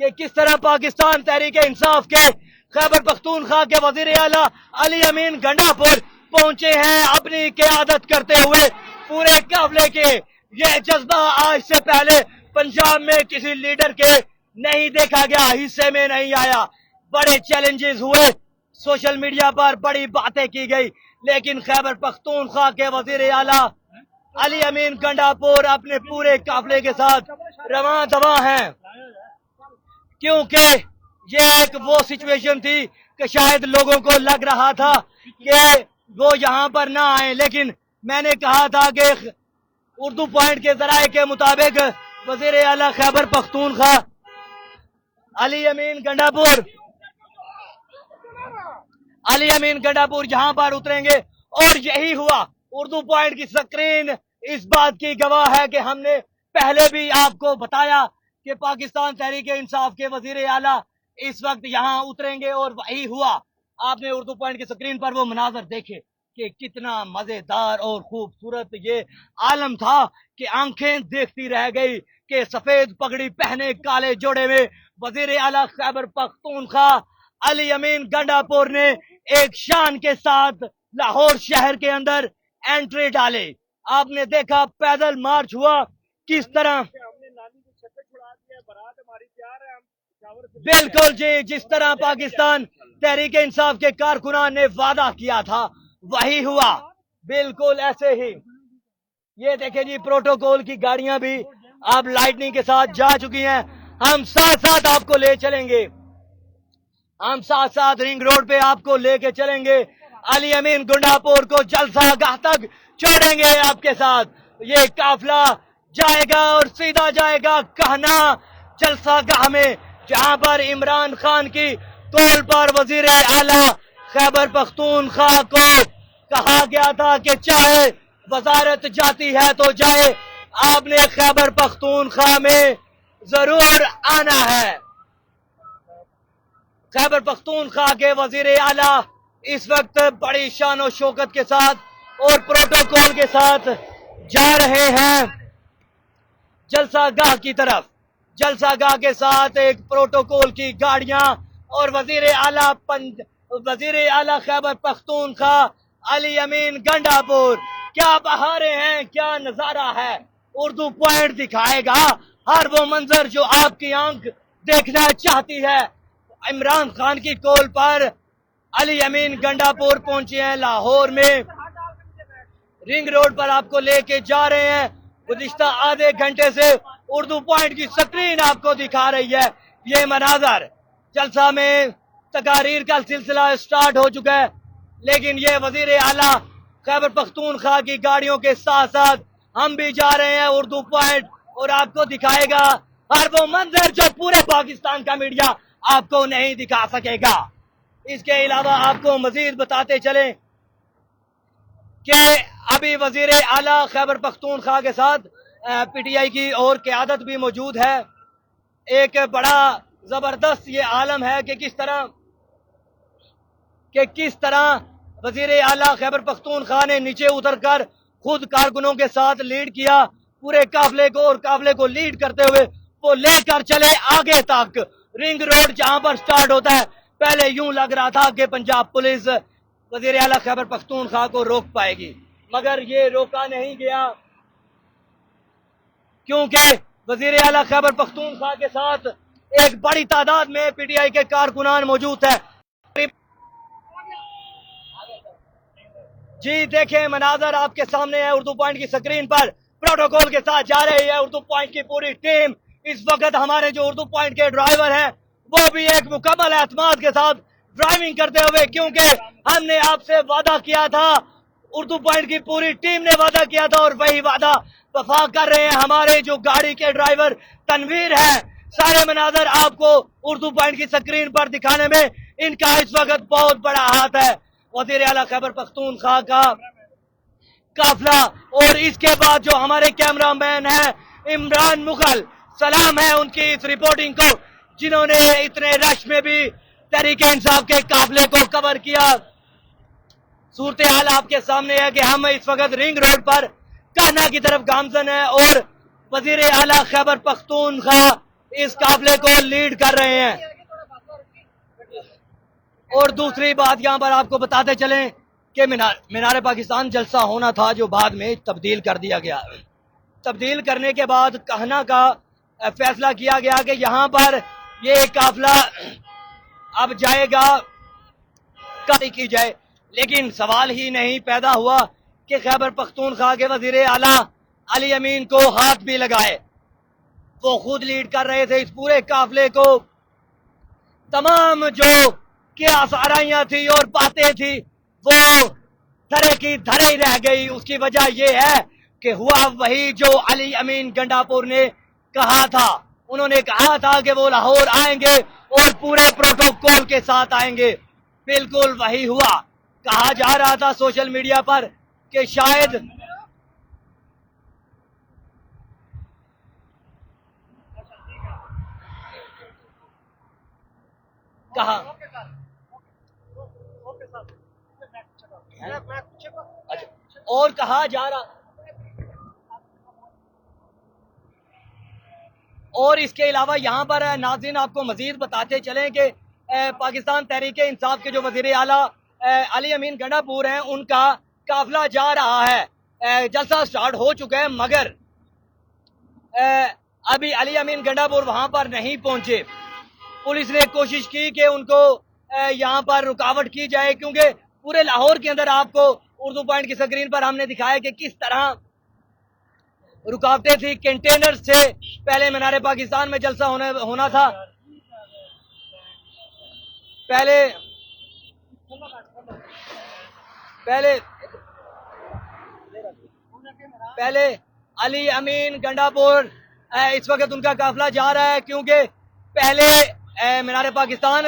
کہ کس طرح پاکستان تحریک انصاف کے خیبر پختونخوا کے وزیر اعلیٰ علی امین گنڈا پور پہنچے ہیں اپنی قیادت کرتے ہوئے پورے قافلے کے. یہ جذبہ آج سے پہلے پنجاب میں کسی لیڈر کے نہیں دیکھا گیا, حصے میں نہیں آیا. بڑے چیلنجز ہوئے, سوشل میڈیا پر بڑی باتیں کی گئی, لیکن خیبر پختونخوا کے وزیر اعلیٰ علی امین گنڈا پور اپنے پورے قافلے کے ساتھ رواں دواں ہیں, کیونکہ یہ ایک وہ سچویشن تھی کہ شاید لوگوں کو لگ رہا تھا کہ وہ یہاں پر نہ آئیں, لیکن میں نے کہا تھا کہ اردو پوائنٹ کے ذرائع کے مطابق وزیر اعلیٰ خیبر پختونخوا علی امین گنڈا پور یہاں پر اتریں گے, اور یہی ہوا. اردو پوائنٹ کی سکرین اس بات کی گواہ ہے کہ ہم نے پہلے بھی آپ کو بتایا کہ پاکستان تحریک انصاف کے وزیر اعلیٰ اس وقت یہاں اتریں گے, اور وہی ہوا. آپ نے اردو پوائنٹ کی سکرین پر وہ مناظر دیکھے کہ کتنا مزیدار اور خوبصورت یہ عالم تھا کہ آنکھیں دیکھتی رہ گئی کہ سفید پگڑی پہنے کالے جوڑے میں وزیر اعلیٰ خیبر پختونخوا علی امین گنڈا پور نے ایک شان کے ساتھ لاہور شہر کے اندر انٹری ڈالے. آپ نے دیکھا پیدل مارچ ہوا کس طرح, بالکل جی جس طرح پاکستان تحریک انصاف کے کارکنان نے وعدہ کیا تھا وہی ہوا, بالکل ایسے ہی. یہ دیکھیں جی پروٹوکول کی گاڑیاں بھی آپ لائٹنگ کے ساتھ جا چکی ہیں. ہم ساتھ ساتھ آپ کو لے چلیں گے, ہم ساتھ ساتھ رنگ روڈ پہ آپ کو لے کے چلیں گے. علی امین گنڈا پور کو جلسہ گاہ تک چھوڑیں گے آپ کے ساتھ. یہ قافلہ جائے گا اور سیدھا جائے گا کہنا جلسہ گاہ میں, جہاں پر عمران خان کی کال پر وزیر اعلیٰ خیبر پختونخوا کو کہا گیا تھا کہ چاہے وزارت جاتی ہے تو جائے, آپ نے خیبر پختونخوا میں ضرور آنا ہے. خیبر پختونخوا کے وزیر اعلیٰ اس وقت بڑی شان و شوکت کے ساتھ اور پروٹوکول کے ساتھ جا رہے ہیں جلسہ گاہ کی طرف. جلسہ گاہ کے ساتھ ایک پروٹوکول کی گاڑیاں اور وزیر اعلیٰ خیبر پختونخوا علی امین گنڈا پور. کیا بہاریں ہیں, کیا نظارہ ہے. اردو پوائنٹ دکھائے گا ہر وہ منظر جو آپ کی آنکھ دیکھنا چاہتی ہے. عمران خان کی کال پر علی امین گنڈا پور پہنچے ہیں لاہور میں, رنگ روڈ پر آپ کو لے کے جا رہے ہیں. گزشتہ آدھے گھنٹے سے اردو پوائنٹ کی سکرین آپ کو دکھا رہی ہے یہ مناظر. جلسہ میں تقاریر کا سلسلہ سٹارٹ ہو چکا ہے, لیکن یہ وزیر اعلیٰ خیبر پختونخوا کی گاڑیوں کے ساتھ ساتھ ہم بھی جا رہے ہیں اردو پوائنٹ, اور آپ کو دکھائے گا ہر وہ منظر جو پورے پاکستان کا میڈیا آپ کو نہیں دکھا سکے گا. اس کے علاوہ آپ کو مزید بتاتے چلیں کہ ابھی وزیر اعلیٰ خیبر پختونخوا کے ساتھ پی ٹی آئی کی اور قیادت بھی موجود ہے. ایک بڑا زبردست یہ عالم ہے کہ کس طرح وزیر اعلیٰ خیبر پختونخوا نے نیچے اتر کر خود کارکنوں کے ساتھ لیڈ کیا پورے قافلے کو, اور قافلے کو لیڈ کرتے ہوئے وہ لے کر چلے آگے تک. رنگ روڈ جہاں پر سٹارٹ ہوتا ہے, پہلے یوں لگ رہا تھا کہ پنجاب پولیس وزیر اعلیٰ خیبر پختونخوا کو روک پائے گی, مگر یہ روکا نہیں گیا, کیونکہ وزیر اعلیٰ خیبر پختونخوا کے ساتھ ایک بڑی تعداد میں پی ٹی آئی کے کارکنان موجود ہیں. جی دیکھیں مناظر آپ کے سامنے ہے, اردو پوائنٹ کی سکرین پر پروٹوکول کے ساتھ جا رہی ہے اردو پوائنٹ کی پوری ٹیم. اس وقت ہمارے جو اردو پوائنٹ کے ڈرائیور ہیں وہ بھی ایک مکمل اعتماد کے ساتھ ڈرائیونگ کرتے ہوئے, کیونکہ ہم نے آپ سے وعدہ کیا تھا, اردو پوائنٹ کی پوری ٹیم نے وعدہ کیا تھا, اور وہی وعدہ وفا کر رہے ہیں ہمارے جو گاڑی کے ڈرائیور تنویر ہیں. سارے مناظر آپ کو اردو پوائنٹ کی سکرین پر دکھانے میں ان کا اس وقت بہت بڑا ہاتھ ہے. وزیر اعلیٰ خیبر پختونخوا کا قافلہ, اور اس کے بعد جو ہمارے کیمرہ مین ہیں عمران مغل, سلام ہے ان کی اس رپورٹنگ کو جنہوں نے اتنے رش میں بھی تحریک انصاف کے قافلے کو کور کیا. صورتحال آپ کے سامنے ہے کہ ہم اس وقت رنگ روڈ پر کہنا کی طرف گامزن ہے, اور وزیر اعلیٰ خیبر پختونخوا اس قافلے کو لیڈ کر رہے ہیں. اور دوسری بات یہاں پر آپ کو بتاتے چلیں کہ مینار پاکستان جلسہ ہونا تھا جو بعد میں تبدیل کر دیا گیا. تبدیل کرنے کے بعد کہنا کا فیصلہ کیا گیا کہ یہاں پر یہ قافلہ اب جائے گا کی جائے، لیکن سوال ہی نہیں پیدا ہوا کہ خیبر پختونخوا کے وزیر اعلیٰ علی امین کو ہاتھ بھی لگائے. وہ خود لیڈ کر رہے تھے اس پورے قافلے کو. تمام جو قیاس آرائیاں تھی اور باتیں تھی وہ دھرے کی دھرے ہی رہ گئی. اس کی وجہ یہ ہے کہ ہوا وہی جو علی امین گنڈاپور نے کہا تھا. انہوں نے کہا تھا کہ وہ لاہور آئیں گے اور پورے پروٹوکول کے ساتھ آئیں گے. بالکل وہی ہوا. کہا جا رہا تھا سوشل میڈیا پر کہ شاید کہا اور کہا جا رہا اور اس کے علاوہ یہاں پر ناظرین آپ کو مزید بتاتے چلیں کہ پاکستان تحریک انصاف کے جو وزیر اعلیٰ علی امین گنڈاپور ہیں ان کا قافلہ جا رہا ہے. جلسہ سٹارٹ ہو چکا ہے مگر ابھی علی امین گنڈاپور وہاں پر نہیں پہنچے. پولیس نے کوشش کی کہ ان کو یہاں پر رکاوٹ کی جائے کیونکہ پورے لاہور کے اندر آپ کو اردو پوائنٹ کی سکرین پر ہم نے دکھایا کہ کس طرح رکاوٹیں تھی. کنٹینر سے پہلے مینار پاکستان میں جلسہ ہونا تھا. پہلے علی امین گنڈاپور اس وقت ان کا قافلہ جا رہا ہے کیونکہ پہلے مینار پاکستان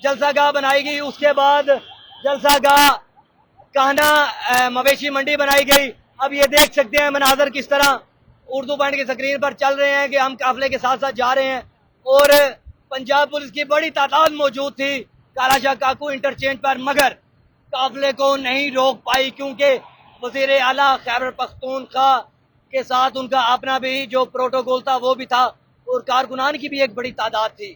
جلسہ گاہ بنائی گئی، اس کے بعد جلسہ گاہ کہنا مویشی منڈی بنائی گئی. اب یہ دیکھ سکتے ہیں مناظر کس طرح اردو پوائنٹ کی سکرین پر چل رہے ہیں کہ ہم قافلے کے ساتھ ساتھ جا رہے ہیں اور پنجاب پولیس کی بڑی تعداد موجود تھی کالا شاہ کاکو انٹرچینج پر مگر قافلے کو نہیں روک پائی کیونکہ وزیر اعلیٰ خیبر پختونخوا کے ساتھ ان کا اپنا بھی جو پروٹوکول تھا وہ بھی تھا اور کارکنان کی بھی ایک بڑی تعداد تھی.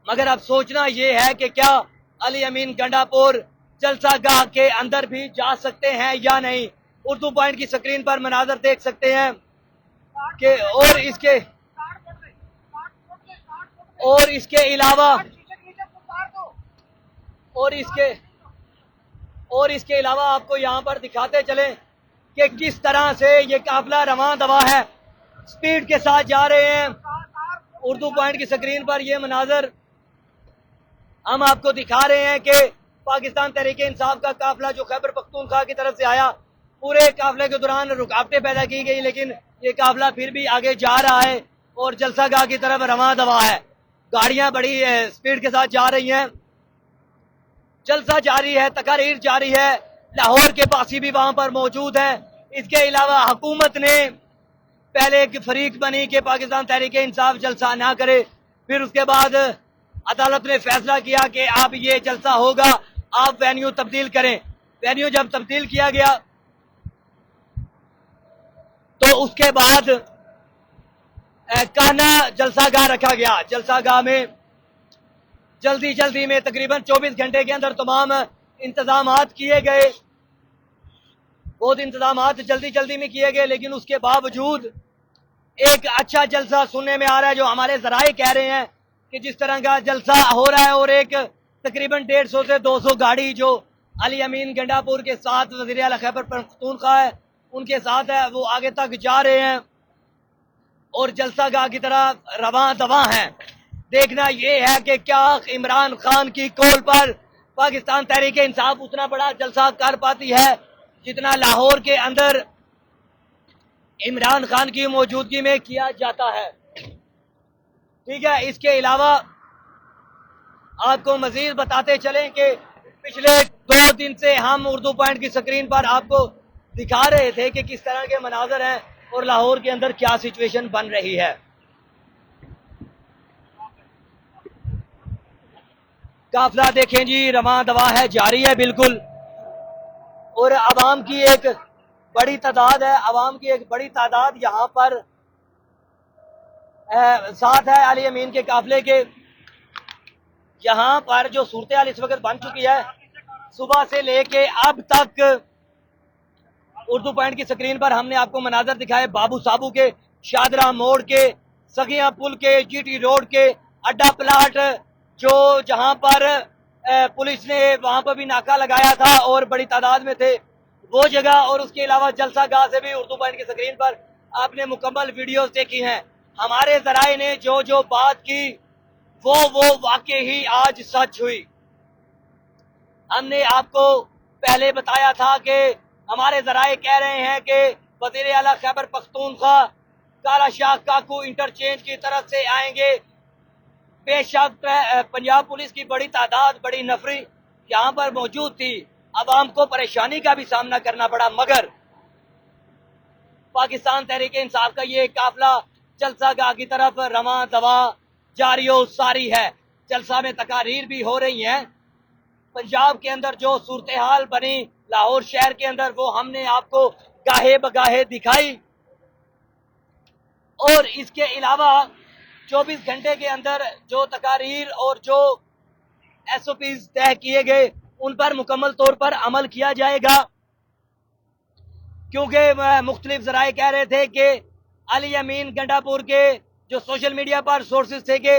مگر اب سوچنا یہ ہے کہ کیا علی امین گنڈاپور جلسہ گاہ کے اندر بھی جا سکتے ہیں یا نہیں. اردو پوائنٹ کی سکرین پر مناظر دیکھ سکتے ہیں کہ اور اس کے علاوہ آپ کو یہاں پر دکھاتے چلیں کہ کس طرح سے یہ قافلہ رواں دواں ہے، سپیڈ کے ساتھ جا رہے ہیں. اردو پوائنٹ کی سکرین پر یہ مناظر ہم آپ کو دکھا رہے ہیں کہ پاکستان تحریک انصاف کا قافلہ جو خیبر پختونخوا کی طرف سے آیا، پورے قافلے کے دوران رکاوٹیں پیدا کی گئی لیکن یہ قافلہ پھر بھی آگے جا رہا ہے اور جلسہ گاہ کی طرف رواں دواں ہے. گاڑیاں بڑی سپیڈ کے ساتھ جا رہی ہیں. جلسہ جاری ہے، تقاریر جاری ہے. لاہور کے باسی بھی وہاں پر موجود ہیں. اس کے علاوہ حکومت نے پہلے ایک فریق بنی کہ پاکستان تحریک انصاف جلسہ نہ کرے، پھر اس کے بعد عدالت نے فیصلہ کیا کہ اب یہ جلسہ ہوگا، آپ وینیو تبدیل کریں. وینیو جب تبدیل کیا گیا تو اس کے بعد کانا جلسہ گاہ رکھا گیا. جلسہ گاہ میں جلدی میں تقریباً 24 گھنٹے کے اندر تمام انتظامات کیے گئے. بہت انتظامات جلدی میں کیے گئے لیکن اس کے باوجود ایک اچھا جلسہ سننے میں آ رہا ہے جو ہمارے ذرائع کہہ رہے ہیں کہ جس طرح کا جلسہ ہو رہا ہے اور ایک تقریباً 150 سے 200 گاڑی جو علی امین گنڈاپور کے ساتھ وزیر اعلیٰ خیبر پختونخوا ہے ان کے ساتھ ہے وہ آگے تک جا رہے ہیں اور جلسہ گاہ کی طرح رواں دواں ہیں. دیکھنا یہ ہے کہ کیا عمران خان کی کال پر پاکستان تحریک انصاف اتنا بڑا جلسہ کر پاتی ہے جتنا لاہور کے اندر عمران خان کی موجودگی میں کیا جاتا ہے. ٹھیک ہے، اس کے علاوہ آپ کو مزید بتاتے چلیں کہ پچھلے 2 دن سے ہم اردو پوائنٹ کی سکرین پر آپ کو دکھا رہے تھے کہ کس طرح کے مناظر ہیں اور لاہور کے اندر کیا سچویشن بن رہی ہے. قافلہ دیکھیں جی رواں دواں ہے، جاری ہے بالکل اور عوام کی ایک بڑی تعداد ہے. عوام کی ایک بڑی تعداد یہاں پر ساتھ ہے علی امین کے قافلے کے. یہاں پر جو صورتحال اس وقت بن چکی ہے صبح سے لے کے اب تک، اردو پوائنٹ کی سکرین پر ہم نے آپ کو مناظر دکھائے بابو صابو کے، شادرہ موڑ کے، سگیاں پل کے، جی ٹی روڈ کے، اڈا پلاٹ جو جہاں پر پولیس نے وہاں پر بھی ناکہ لگایا تھا اور بڑی تعداد میں تھے وہ جگہ، اور اس کے علاوہ جلسہ گاہ سے بھی اردو پوائنٹ کی سکرین پر آپ نے مکمل ویڈیوز دیکھی ہیں. ہمارے ذرائع نے جو بات کی وہ واقعی آج سچ ہوئی. ہم نے آپ کو پہلے بتایا تھا کہ ہمارے ذرائع کہہ رہے ہیں کہ وزیر اعلیٰ خیبر پختونخوا کالا شاہ کاکو انٹرچینج کی طرف سے آئیں گے. بے شک پنجاب پولیس کی بڑی تعداد، بڑی نفری یہاں پر موجود تھی. عوام کو پریشانی کا بھی سامنا کرنا پڑا، مگر پاکستان تحریک انصاف کا یہ قافلہ جلسہ گاہ کی طرف رواں دوا جاری و ساری ہے. جلسہ میں تقاریر بھی ہو رہی ہیں. پنجاب کے اندر جو صورتحال بنی لاہور شہر کے اندر وہ ہم نے آپ کو گاہے بگاہے دکھائی، اور اس کے علاوہ 24 گھنٹے کے اندر جو تقاریر اور جو ایس او پیز طے کیے گئے ان پر مکمل طور پر عمل کیا جائے گا. کیونکہ مختلف ذرائع کہہ رہے تھے کہ علی امین گنڈا پور کے جو سوشل میڈیا پر سورسز تھے کہ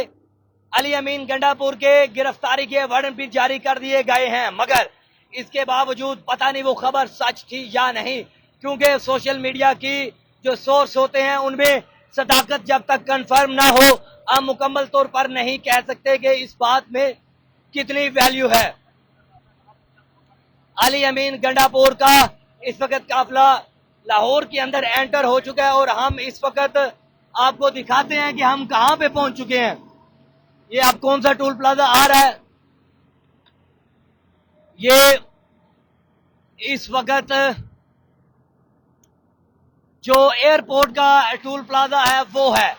علی امین گنڈا پور کے گرفتاری کے وارنٹ بھی جاری کر دیے گئے ہیں، مگر اس کے باوجود پتہ نہیں وہ خبر سچ تھی یا نہیں، کیونکہ سوشل میڈیا کی جو سورس ہوتے ہیں ان میں صداقت جب تک کنفرم نہ ہو ہم مکمل طور پر نہیں کہہ سکتے کہ اس بات میں کتنی ویلیو ہے. علی امین گنڈا پور کا اس وقت قافلہ لاہور کے اندر انٹر ہو چکا ہے، اور ہم اس وقت آپ کو دکھاتے ہیں کہ ہم کہاں پہ پہنچ چکے ہیں. یہ اب کون سا ٹول پلازا آ رہا ہے؟ یہ اس وقت جو ایئرپورٹ کا ٹول پلازا ہے وہ ہے.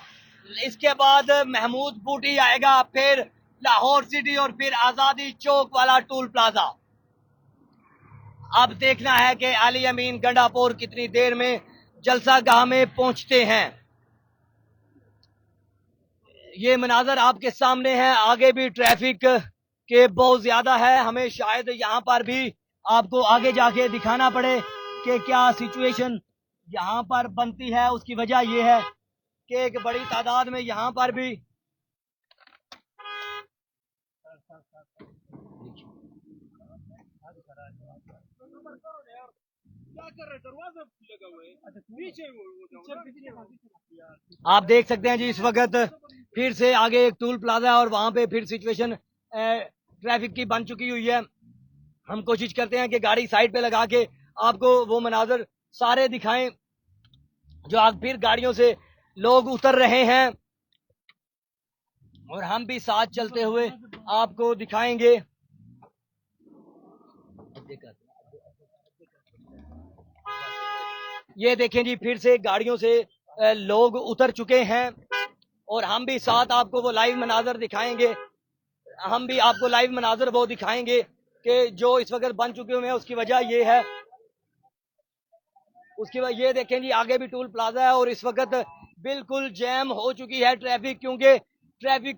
اس کے بعد محمود بوٹی آئے گا، پھر لاہور سٹی، اور پھر آزادی چوک والا ٹول پلازا. اب دیکھنا ہے کہ علی امین گنڈا پور کتنی دیر میں جلسہ گاہ میں پہنچتے ہیں. یہ مناظر آپ کے سامنے ہے. آگے بھی ٹریفک کے بہت زیادہ ہے، ہمیں شاید یہاں پر بھی آپ کو آگے جا کے دکھانا پڑے کہ کیا سچویشن یہاں پر بنتی ہے. اس کی وجہ یہ ہے کہ ایک بڑی تعداد میں یہاں پر بھی آپ دیکھ سکتے ہیں جی اس وقت پھر سے آگے ایک ٹول پلازا ہے اور وہاں پہ پھر سچویشن ٹریفک کی بن چکی ہوئی ہے. ہم کوشش کرتے ہیں کہ گاڑی سائڈ پہ لگا کے آپ کو وہ مناظر سارے دکھائیں جو آج پھر گاڑیوں سے لوگ اتر رہے ہیں، اور ہم بھی ساتھ چلتے ہوئے آپ کو دکھائیں گے. یہ دیکھیں جی پھر سے گاڑیوں سے لوگ اتر چکے ہیں، اور ہم بھی ساتھ آپ کو وہ لائیو مناظر دکھائیں گے. ہم بھی آپ کو لائیو مناظر وہ دکھائیں گے کہ جو اس وقت بن چکے ہوئے ہیں. اس کی وجہ یہ ہے، اس کی وجہ یہ دیکھیں جی آگے بھی ٹول پلازا ہے اور اس وقت بالکل جیم ہو چکی ہے ٹریفک، کیونکہ ٹریفک